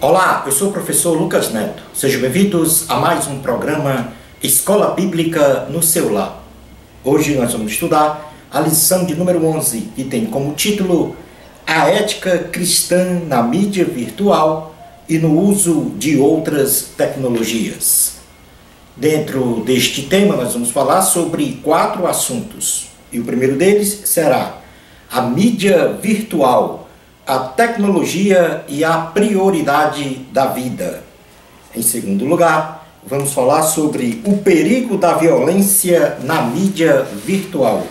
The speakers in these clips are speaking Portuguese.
Olá, eu sou o professor Lucas Neto. Sejam bem-vindos a mais um programa Escola Bíblica no seu lar. Hoje nós vamos estudar a lição de número 11, que tem como título A Ética Cristã na Mídia Virtual e no Uso de Outras Tecnologias. Dentro deste tema nós vamos falar sobre 4 assuntos. E o primeiro deles será a mídia virtual, a tecnologia e a prioridade da vida. Em segundo lugar, vamos falar sobre o perigo da violência na mídia virtual.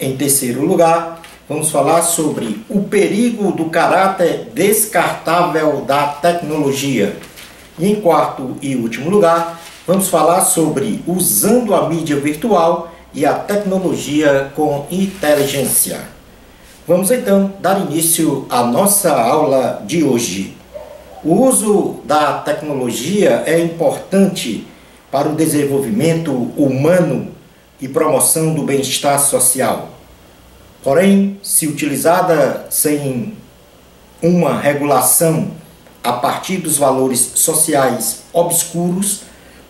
Em terceiro lugar, vamos falar sobre o perigo do caráter descartável da tecnologia. E em quarto e último lugar, vamos falar sobre usando a mídia virtual e a tecnologia com inteligência. Vamos então dar início à nossa aula de hoje. O uso da tecnologia é importante para o desenvolvimento humano e promoção do bem-estar social. Porém, se utilizada sem uma regulação a partir dos valores sociais obscuros,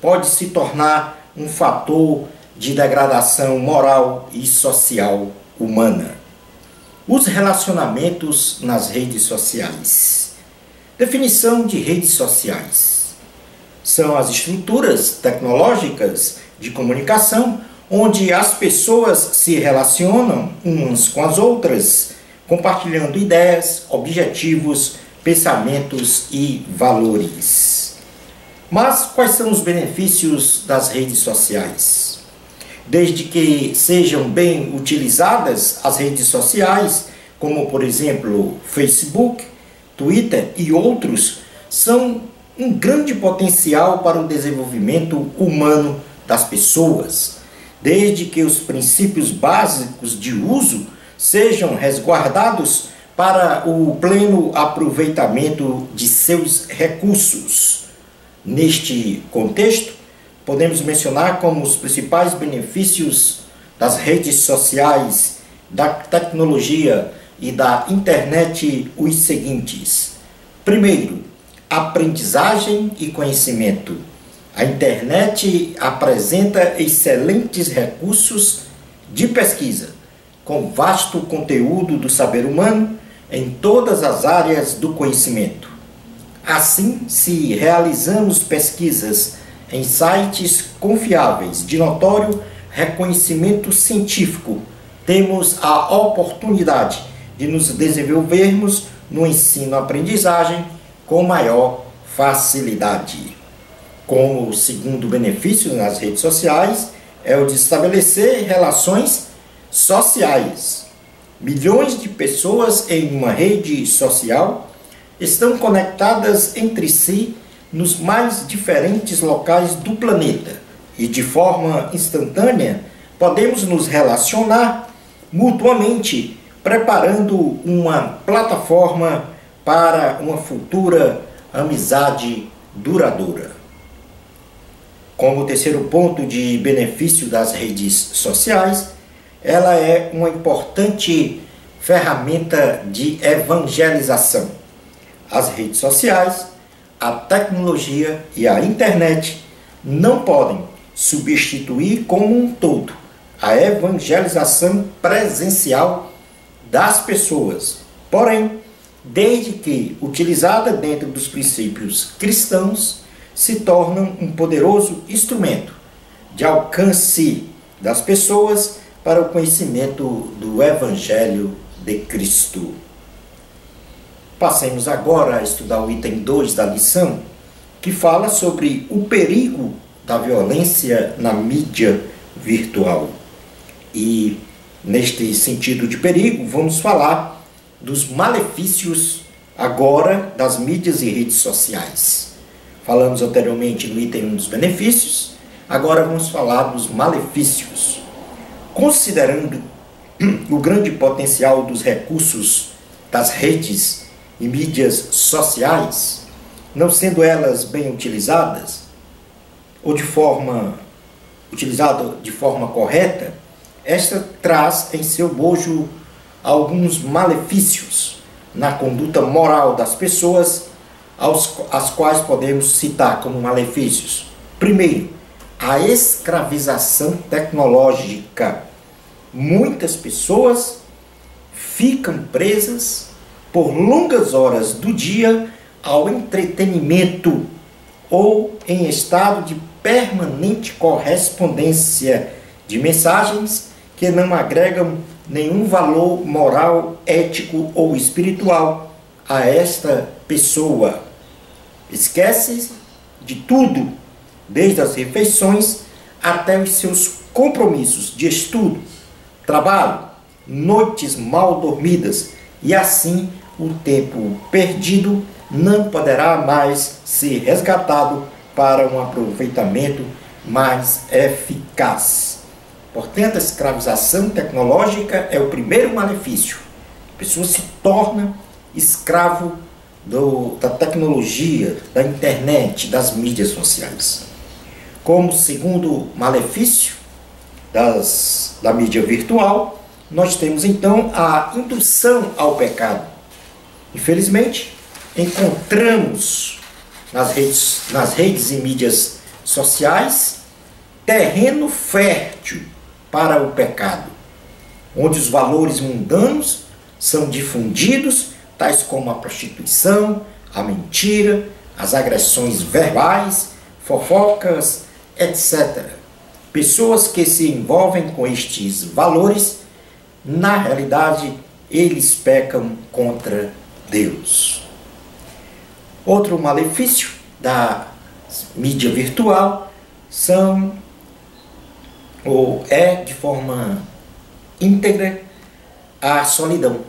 pode se tornar um fator de degradação moral e social humana. Os relacionamentos nas redes sociais. Definição de redes sociais. São as estruturas tecnológicas de comunicação onde as pessoas se relacionam umas com as outras, compartilhando ideias, objetivos, pensamentos e valores. Mas quais são os benefícios das redes sociais? Desde que sejam bem utilizadas, as redes sociais, como por exemplo Facebook, Twitter e outros, são um grande potencial para o desenvolvimento humano das pessoas, desde que os princípios básicos de uso sejam resguardados para o pleno aproveitamento de seus recursos. Neste contexto, podemos mencionar como os principais benefícios das redes sociais, da tecnologia e da internet os seguintes. Primeiro, aprendizagem e conhecimento. A internet apresenta excelentes recursos de pesquisa, com vasto conteúdo do saber humano em todas as áreas do conhecimento. Assim, se realizamos pesquisas em sites confiáveis de notório reconhecimento científico, temos a oportunidade de nos desenvolvermos no ensino-aprendizagem com maior facilidade. Como segundo benefício nas redes sociais é o de estabelecer relações sociais. Milhões de pessoas em uma rede social estão conectadas entre si nos mais diferentes locais do planeta e de forma instantânea podemos nos relacionar mutuamente, preparando uma plataforma para uma futura amizade duradoura. Como terceiro ponto de benefício das redes sociais, ela é uma importante ferramenta de evangelização. As redes sociais, a tecnologia e a internet não podem substituir como um todo a evangelização presencial das pessoas. Porém, desde que utilizada dentro dos princípios cristãos, se tornam um poderoso instrumento de alcance das pessoas para o conhecimento do Evangelho de Cristo. Passemos agora a estudar o item 2 da lição, que fala sobre o perigo da violência na mídia virtual. E, neste sentido de perigo, vamos falar dos malefícios agora das mídias e redes sociais. Falamos anteriormente no item 1 dos benefícios, agora vamos falar dos malefícios. Considerando o grande potencial dos recursos das redes e mídias sociais, não sendo elas bem utilizadas ou utilizada de forma correta, esta traz em seu bojo alguns malefícios na conduta moral das pessoas as quais podemos citar como malefícios. Primeiro, a escravização tecnológica. Muitas pessoas ficam presas por longas horas do dia ao entretenimento ou em estado de permanente correspondência de mensagens que não agregam nenhum valor moral, ético ou espiritual a esta pessoa. Esquece de tudo, desde as refeições até os seus compromissos de estudo, trabalho, noites mal dormidas, e assim o tempo perdido não poderá mais ser resgatado para um aproveitamento mais eficaz. Portanto, a escravização tecnológica é o primeiro malefício. A pessoa se torna escravo da tecnologia, da internet, das mídias sociais. Como segundo malefício da mídia virtual, nós temos então a indução ao pecado. Infelizmente, encontramos nas redes e mídias sociais terreno fértil para o pecado, onde os valores mundanos são difundidos, tais como a prostituição, a mentira, as agressões verbais, fofocas, etc. Pessoas que se envolvem com estes valores, na realidade, eles pecam contra Deus. Outro malefício da mídia virtual é de forma íntegra a solidão.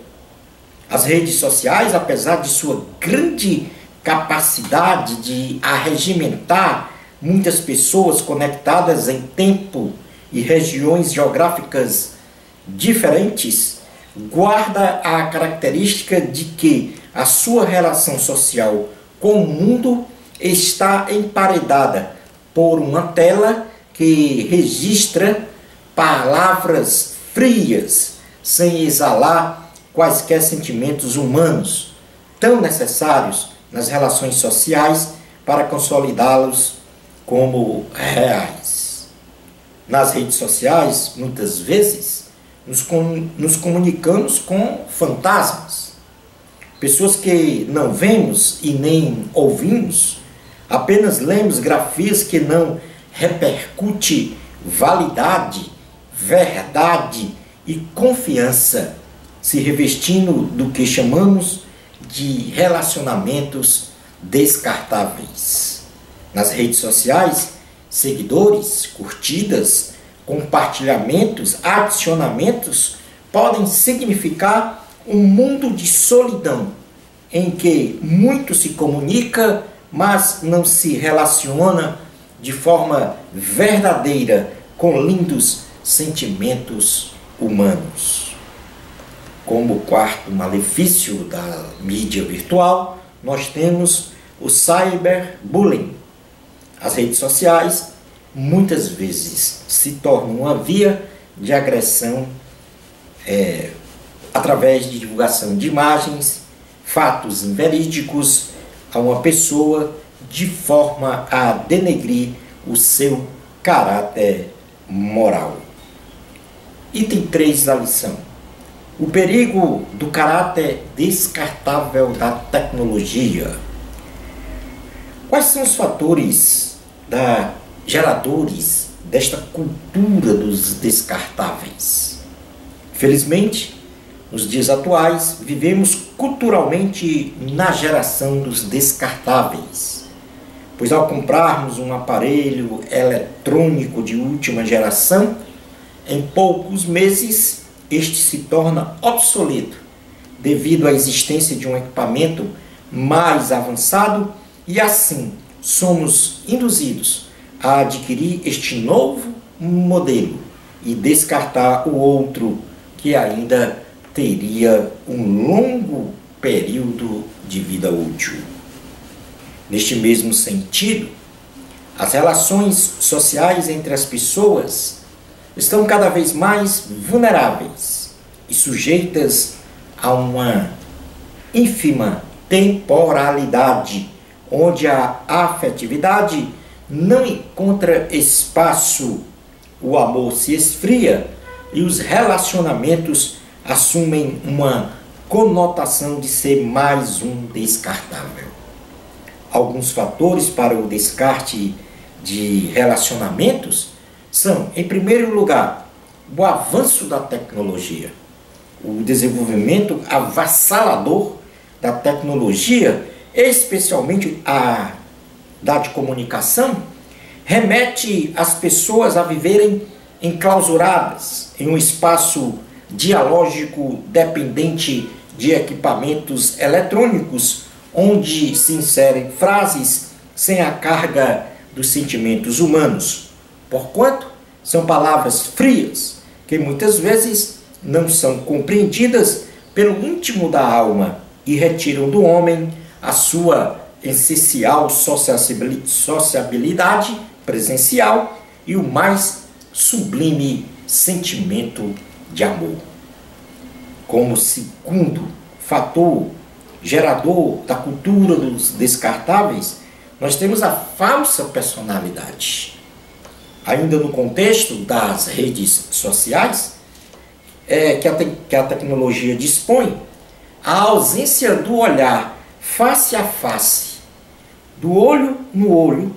As redes sociais, apesar de sua grande capacidade de arregimentar muitas pessoas conectadas em tempo e regiões geográficas diferentes, guarda a característica de que a sua relação social com o mundo está emparedada por uma tela que registra palavras frias, sem exalar quaisquer sentimentos humanos, tão necessários nas relações sociais para consolidá-los como reais. Nas redes sociais, muitas vezes, nos comunicamos com fantasmas, pessoas que não vemos e nem ouvimos, apenas lemos grafias que não repercute validade, verdade e confiança, se revestindo do que chamamos de relacionamentos descartáveis. Nas redes sociais, seguidores, curtidas, compartilhamentos, adicionamentos podem significar um mundo de solidão, em que muito se comunica, mas não se relaciona de forma verdadeira com lindos sentimentos humanos. Como quarto malefício da mídia virtual, nós temos o cyberbullying. As redes sociais muitas vezes se tornam uma via de agressão através de divulgação de imagens, fatos inverídicos a uma pessoa de forma a denegrir o seu caráter moral. Item 3 da lição. O perigo do caráter descartável da tecnologia. Quais são os fatores geradores desta cultura dos descartáveis? Felizmente, nos dias atuais, vivemos culturalmente na geração dos descartáveis, pois ao comprarmos um aparelho eletrônico de última geração, em poucos meses este se torna obsoleto devido à existência de um equipamento mais avançado, e assim somos induzidos a adquirir este novo modelo e descartar o outro que ainda teria um longo período de vida útil. Neste mesmo sentido, as relações sociais entre as pessoas estão cada vez mais vulneráveis e sujeitas a uma ínfima temporalidade, onde a afetividade não encontra espaço, o amor se esfria e os relacionamentos assumem uma conotação de ser mais um descartável. Alguns fatores para o descarte de relacionamentos são, em primeiro lugar, o avanço da tecnologia. O desenvolvimento avassalador da tecnologia, especialmente a da de comunicação, remete as pessoas a viverem enclausuradas em um espaço dialógico dependente de equipamentos eletrônicos, onde se inserem frases sem a carga dos sentimentos humanos, porquanto são palavras frias, que muitas vezes não são compreendidas pelo íntimo da alma e retiram do homem a sua essencial sociabilidade presencial e o mais sublime sentimento de amor. Como segundo fator gerador da cultura dos descartáveis, nós temos a falsa personalidade. Ainda no contexto das redes sociais, que a tecnologia dispõe, a ausência do olhar face a face, do olho no olho,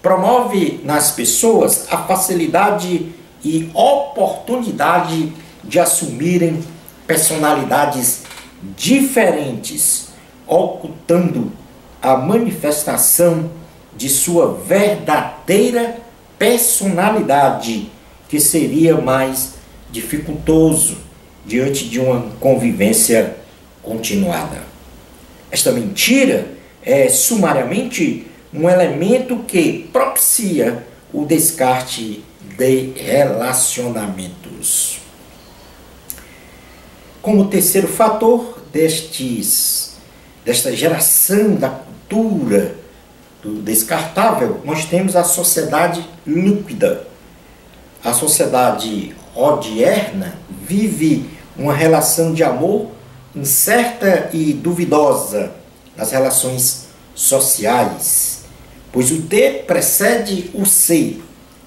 promove nas pessoas a facilidade e oportunidade de assumirem personalidades diferentes, ocultando a manifestação de sua verdadeira personalidade, que seria mais dificultoso diante de uma convivência continuada. Esta mentira é sumariamente um elemento que propicia o descarte de relacionamentos. Como terceiro fator desta geração da cultura do descartável, nós temos a sociedade líquida. A sociedade odierna vive uma relação de amor incerta e duvidosa nas relações sociais, pois o ter precede o ser,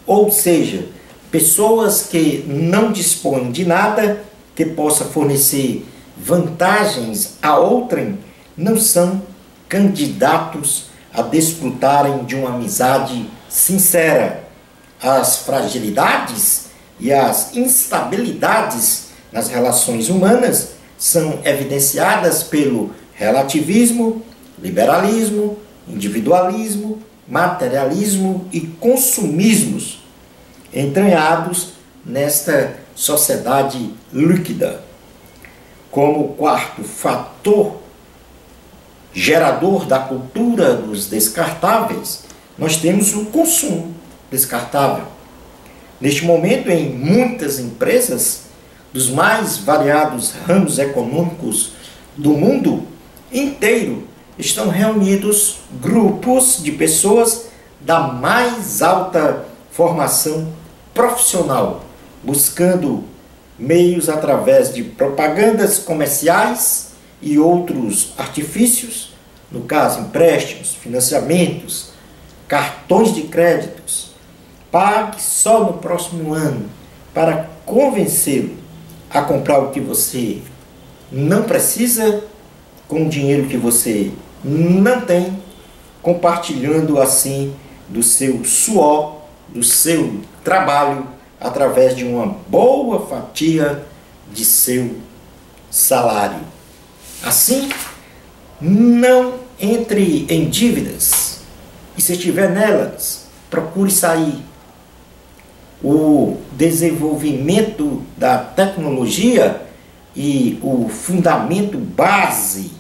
ou seja, pessoas que não dispõem de nada que possa fornecer vantagens a outrem não são candidatos a desfrutarem de uma amizade sincera. As fragilidades e as instabilidades nas relações humanas são evidenciadas pelo relativismo, liberalismo, individualismo, materialismo e consumismos entranhados nesta sociedade líquida. Como quarto fator gerador da cultura dos descartáveis, nós temos o consumo descartável. Neste momento, em muitas empresas dos mais variados ramos econômicos do mundo inteiro, estão reunidos grupos de pessoas da mais alta formação profissional, buscando meios através de propagandas comerciais e outros artifícios, no caso empréstimos, financiamentos, cartões de créditos, pague só no próximo ano, para convencê-lo a comprar o que você não precisa com o dinheiro que você não tem, compartilhando assim do seu suor, do seu trabalho, através de uma boa fatia de seu salário. Assim, não entre em dívidas, e se estiver nelas, procure sair. O desenvolvimento da tecnologia e o fundamento base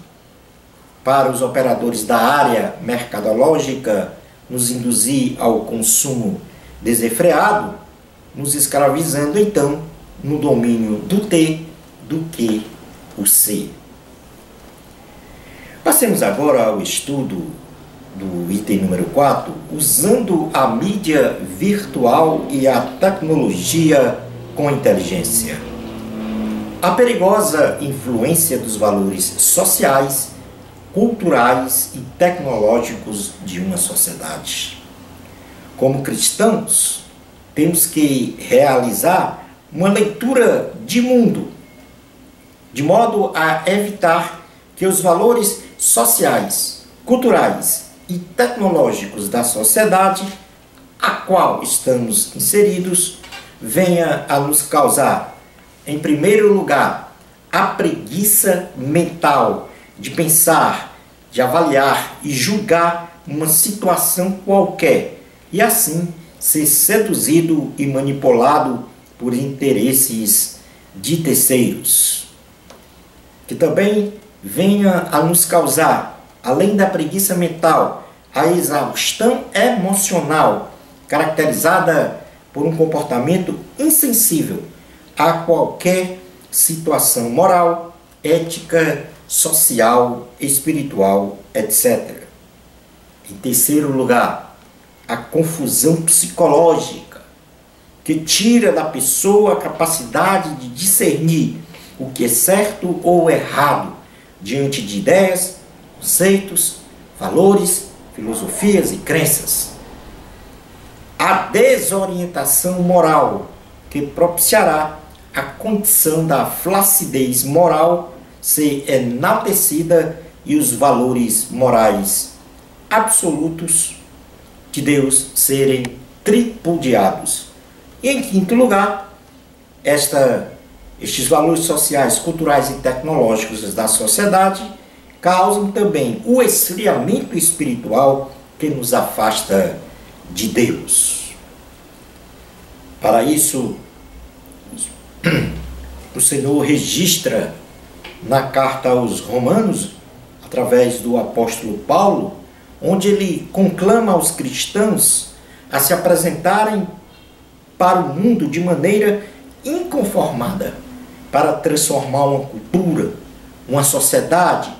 para os operadores da área mercadológica nos induzir ao consumo desenfreado, nos escravizando então no domínio do ter do que o ser. Passemos agora ao estudo do item número 4, usando a mídia virtual e a tecnologia com inteligência. A perigosa influência dos valores sociais culturais e tecnológicos de uma sociedade. Como cristãos, temos que realizar uma leitura de mundo, de modo a evitar que os valores sociais, culturais e tecnológicos da sociedade a qual estamos inseridos venha a nos causar, em primeiro lugar, a preguiça mental de pensar, de avaliar e julgar uma situação qualquer e assim ser seduzido e manipulado por interesses de terceiros. Que também venha a nos causar, além da preguiça mental, a exaustão emocional, caracterizada por um comportamento insensível a qualquer situação moral, ética, social, espiritual, etc. Em terceiro lugar, a confusão psicológica, que tira da pessoa a capacidade de discernir o que é certo ou errado diante de ideias, conceitos, valores, filosofias e crenças. A desorientação moral, que propiciará a condição da flacidez moral ser enaltecida e os valores morais absolutos de Deus serem tripudiados. E em quinto lugar, estes valores sociais, culturais e tecnológicos da sociedade causam também o esfriamento espiritual que nos afasta de Deus. Para isso, o Senhor registra na carta aos Romanos, através do apóstolo Paulo, onde ele conclama aos cristãos a se apresentarem para o mundo de maneira inconformada, para transformar uma cultura, uma sociedade,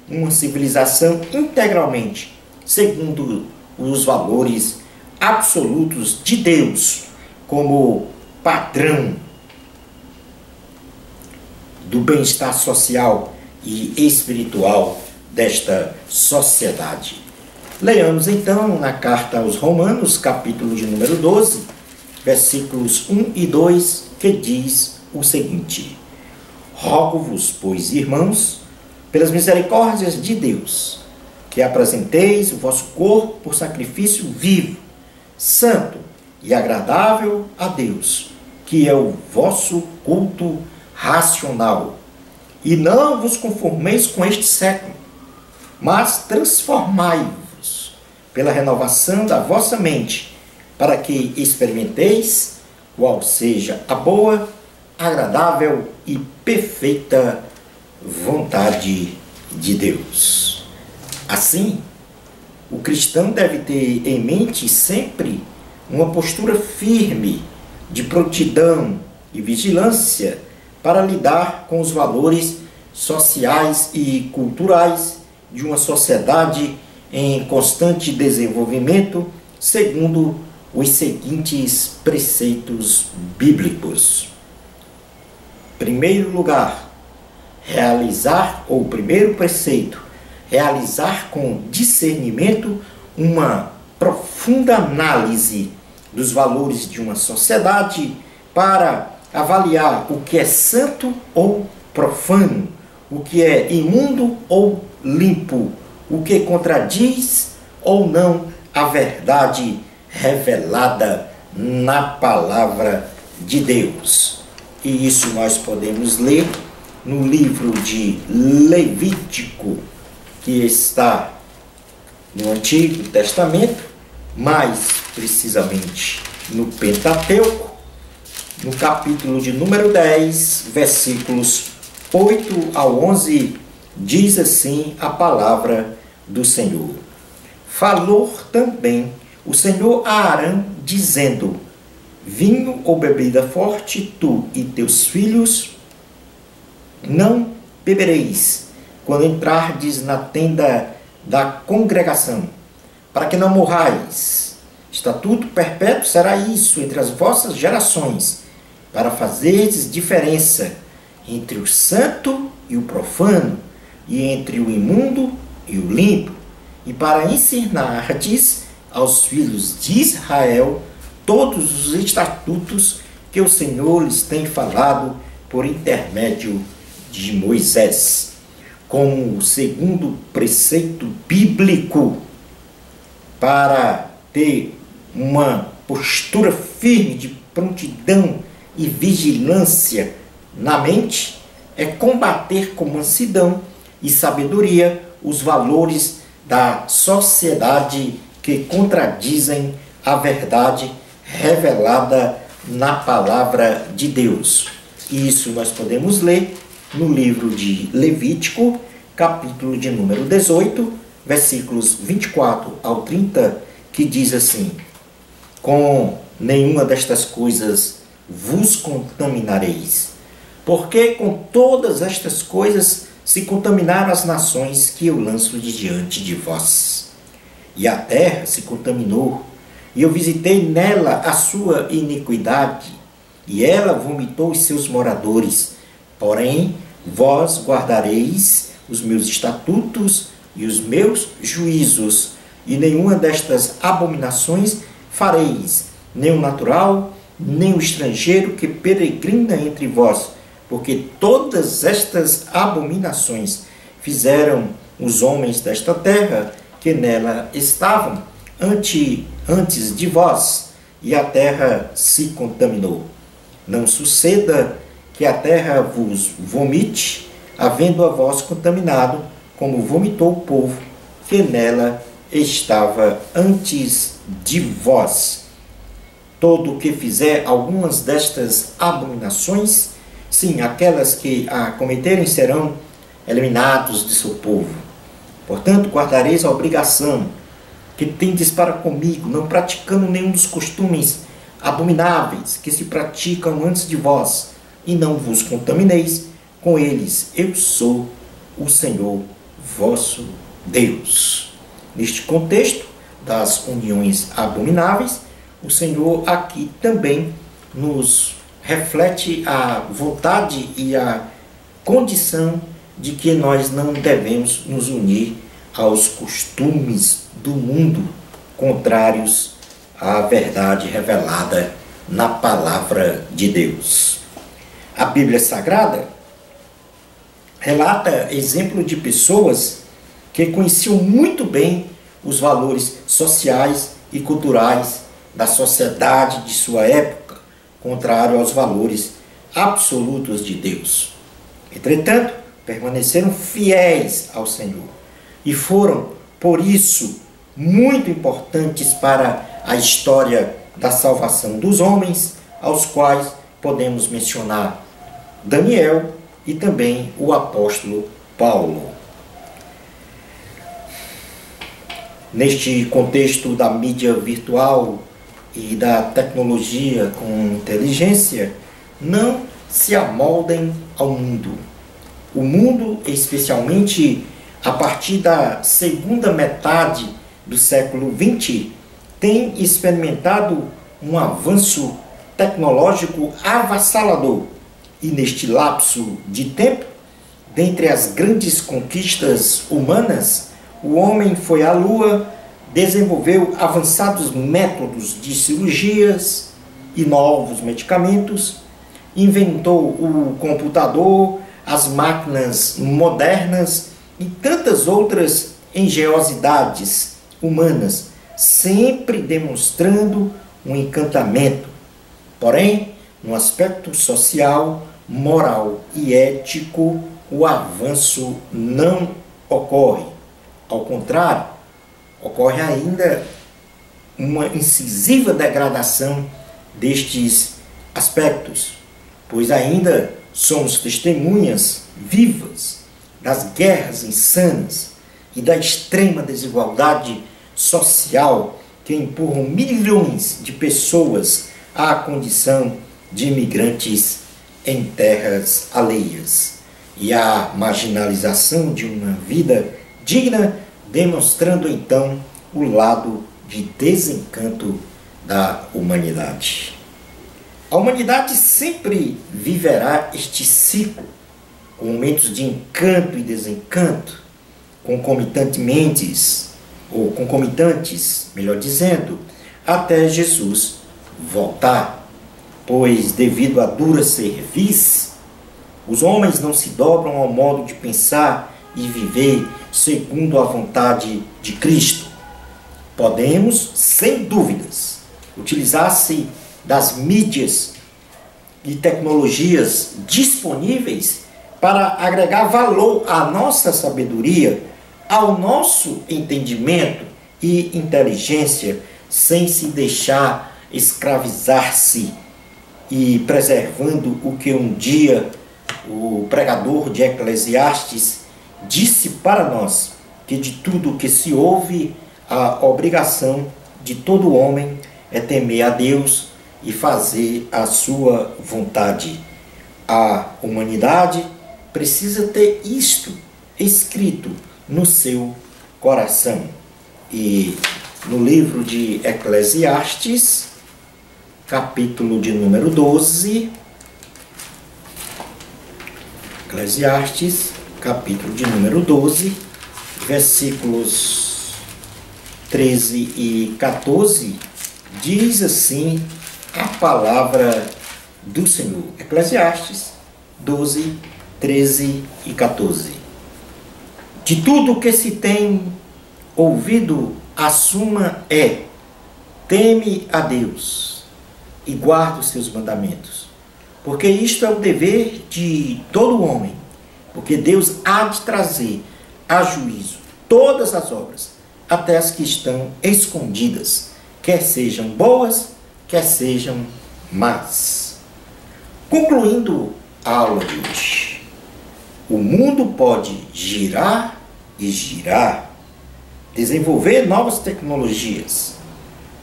uma civilização integralmente segundo os valores absolutos de Deus como padrão do bem-estar social e espiritual desta sociedade. Leamos então na carta aos Romanos, capítulo de número 12, versículos 1 e 2, que diz o seguinte: Rogo-vos, pois, irmãos, pelas misericórdias de Deus, que apresenteis o vosso corpo por sacrifício vivo, santo e agradável a Deus, que é o vosso culto racional. E não vos conformeis com este século, mas transformai-vos pela renovação da vossa mente, para que experimenteis qual seja a boa, agradável e perfeita vontade de Deus. Assim, o cristão deve ter em mente sempre uma postura firme de prontidão e vigilância para lidar com os valores sociais e culturais de uma sociedade em constante desenvolvimento, segundo os seguintes preceitos bíblicos. Primeiro lugar, primeiro preceito, realizar com discernimento uma profunda análise dos valores de uma sociedade para avaliar o que é santo ou profano, o que é imundo ou limpo, o que contradiz ou não a verdade revelada na palavra de Deus. E isso nós podemos ler no livro de Levítico, que está no Antigo Testamento, mais precisamente no Pentateuco, no capítulo de número 10, versículos 8 ao 11, diz assim a palavra do Senhor. Falou também o Senhor a Arão, dizendo: vinho ou bebida forte, tu e teus filhos não bebereis, quando entrardes na tenda da congregação, para que não morrais. Estatuto perpétuo será isso entre as vossas gerações, para fazerdes diferença entre o santo e o profano, e entre o imundo e o limpo, e para ensinardes aos filhos de Israel todos os estatutos que o Senhor lhes tem falado por intermédio de Moisés, como o segundo preceito bíblico para ter uma postura firme de prontidão e vigilância na mente, é combater com mansidão e sabedoria os valores da sociedade que contradizem a verdade revelada na palavra de Deus. E isso nós podemos ler no livro de Levítico, capítulo de número 18, versículos 24 ao 30, que diz assim: com nenhuma destas coisas vos contaminareis, porque com todas estas coisas se contaminaram as nações que eu lanço de diante de vós. E a terra se contaminou, e eu visitei nela a sua iniquidade, e ela vomitou os seus moradores. Porém, vós guardareis os meus estatutos e os meus juízos, e nenhuma destas abominações fareis, nem o natural, nem o estrangeiro que peregrina entre vós, porque todas estas abominações fizeram os homens desta terra que nela estavam antes de vós, e a terra se contaminou. Não suceda que a terra vos vomite, havendo a vós contaminado, como vomitou o povo que nela estava antes de vós. Todo o que fizer algumas destas abominações, sim, aquelas que a cometerem, serão eliminados de seu povo. Portanto, guardareis a obrigação que tendes para comigo, não praticando nenhum dos costumes abomináveis que se praticam antes de vós, e não vos contamineis com eles. Eu sou o Senhor vosso Deus. Neste contexto das uniões abomináveis, o Senhor aqui também nos reflete a vontade e a condição de que nós não devemos nos unir aos costumes do mundo contrários à verdade revelada na palavra de Deus. A Bíblia Sagrada relata exemplo de pessoas que conheciam muito bem os valores sociais e culturais da sociedade de sua época, contrário aos valores absolutos de Deus. Entretanto, permaneceram fiéis ao Senhor e foram, por isso, muito importantes para a história da salvação dos homens, aos quais podemos mencionar Daniel e também o apóstolo Paulo. Neste contexto da mídia virtual e da tecnologia com inteligência, não se amoldem ao mundo. O mundo, especialmente a partir da segunda metade do século XX, tem experimentado um avanço tecnológico avassalador. E neste lapso de tempo, dentre as grandes conquistas humanas, o homem foi à Lua, desenvolveu avançados métodos de cirurgias e novos medicamentos, inventou o computador, as máquinas modernas e tantas outras engenhosidades humanas, sempre demonstrando um encantamento. Porém, no aspecto social, moral e ético, o avanço não ocorre. Ao contrário, ocorre ainda uma incisiva degradação destes aspectos, pois ainda somos testemunhas vivas das guerras insanas e da extrema desigualdade social que empurram milhões de pessoas à condição de imigrantes em terras alheias e à marginalização de uma vida digna, demonstrando então o lado de desencanto da humanidade. A humanidade sempre viverá este ciclo, com momentos de encanto e desencanto, concomitantes, melhor dizendo, até Jesus voltar. Pois, devido à dura cerviz, os homens não se dobram ao modo de pensar e viver segundo a vontade de Cristo. Podemos, sem dúvidas, utilizar-se das mídias e tecnologias disponíveis para agregar valor à nossa sabedoria, ao nosso entendimento e inteligência, sem se deixar escravizar-se e preservando o que um dia o pregador de Eclesiastes disse para nós, que de tudo que se ouve, a obrigação de todo homem é temer a Deus e fazer a sua vontade. A humanidade precisa ter isto escrito no seu coração. E no livro de Eclesiastes, capítulo de número 12, Eclesiastes, capítulo de número 12, versículos 13 e 14, diz assim a palavra do Senhor. Eclesiastes 12, 13 e 14. De tudo que se tem ouvido, a suma é: teme a Deus e guarda os seus mandamentos, porque isto é o dever de todo homem, porque Deus há de trazer a juízo todas as obras, até as que estão escondidas, quer sejam boas, quer sejam más. Concluindo a aula de hoje, o mundo pode girar e girar, desenvolver novas tecnologias,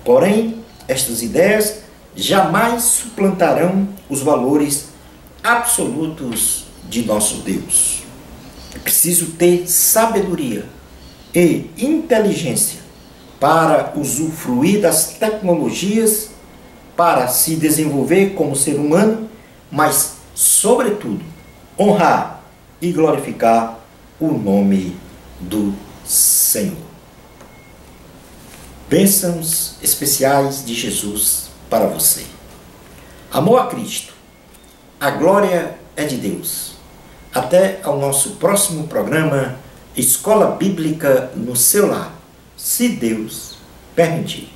porém, estas ideias jamais suplantarão os valores absolutos de nosso Deus. É preciso ter sabedoria e inteligência para usufruir das tecnologias, para se desenvolver como ser humano, mas, sobretudo, honrar e glorificar o nome do Senhor. Bênçãos especiais de Jesus para você. Amor a Cristo. A glória é de Deus. Até ao nosso próximo programa Escola Bíblica no seu lar, se Deus permitir.